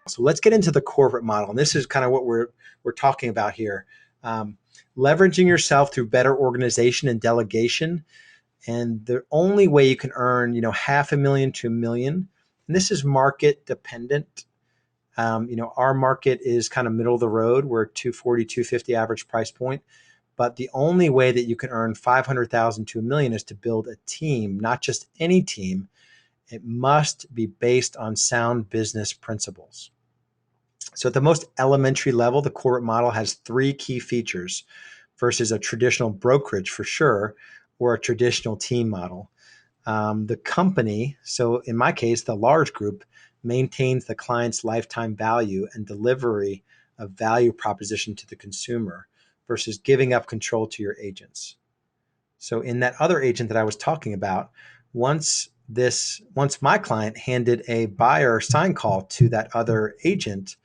So let's get into the corporate model. And this is kind of what we're talking about here. Leveraging yourself through better organization and delegation. And the only way you can earn, $500,000 to $1 million, and this is market dependent. Our market is kind of middle of the road. We're 240, 250 average price point. But the only way that you can earn 500,000 to $1 million is to build a team, not just any team. It must be based on sound business principles. So at the most elementary level, the corporate model has 3 key features versus a traditional brokerage for sure, or a traditional team model. The company, so in my case, the Lars Group, maintains the client's lifetime value and delivery of value proposition to the consumer versus giving up control to your agents. So in that other agent that I was talking about, once my client handed a buyer sign call to that other agent,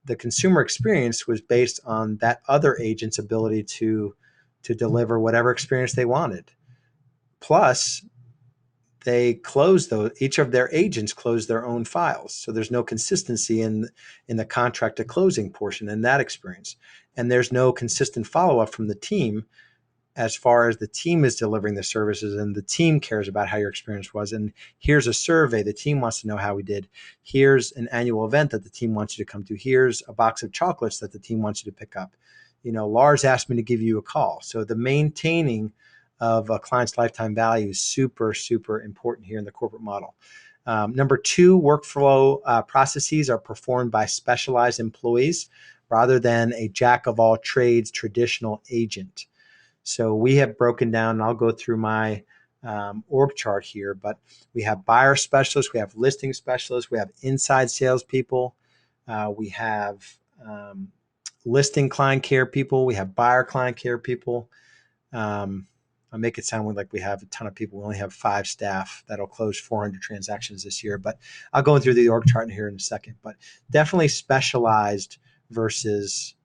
the consumer experience was based on that other agent's ability to deliver whatever experience they wanted. Plus, each of their agents closed their own files. So there's no consistency in the contract to closing portion in that experience. And there's no consistent follow-up from the team as far as the team is delivering the services, and the team cares about how your experience was. And here's a survey. The team wants to know how we did. Here's an annual event that the team wants you to come to. Here's a box of chocolates that the team wants you to pick up. Lars asked me to give you a call. So the maintaining of a client's lifetime value is super, super important here in the corporate model. Number 2, workflow processes are performed by specialized employees rather than a jack of all trades traditional agent. So we have broken down, and I'll go through my org chart here, but we have buyer specialists, we have listing specialists, we have inside salespeople, we have listing client care people, we have buyer client care people. I make it sound like we have a ton of people. We only have 5 staff that'll close 400 transactions this year, but I'll go through the org chart here in a second. But definitely specialized versus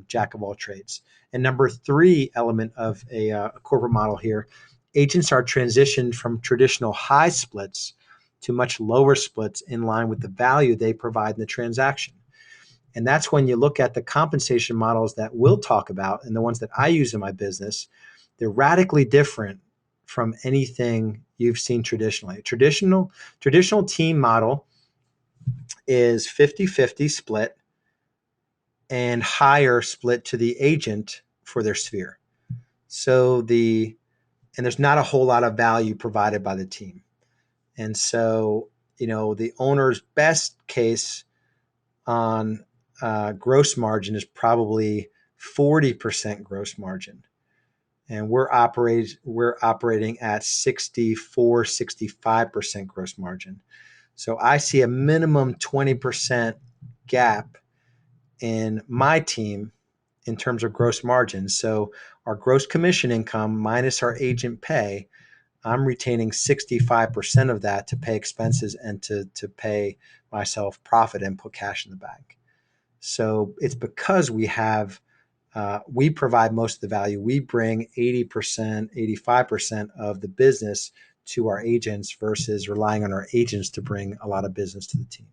jack of all trades. And number 3 element of a corporate model here, agents are transitioned from traditional high splits to much lower splits in line with the value they provide in the transaction. And that's when you look at the compensation models that we'll talk about and the ones that I use in my business, they're radically different from anything you've seen traditionally. Traditional team model is 50-50 split and higher split to the agent for their sphere. So there's not a whole lot of value provided by the team. And so, the owner's best case on gross margin is probably 40% gross margin. And we're operating at 64, 65% gross margin. So I see a minimum 20% gap in my team in terms of gross margin. So our gross commission income minus our agent pay, I'm retaining 65% of that to pay expenses and to pay myself profit and put cash in the bank. So it's because we provide most of the value. We bring 80%, 85% of the business to our agents versus relying on our agents to bring a lot of business to the team.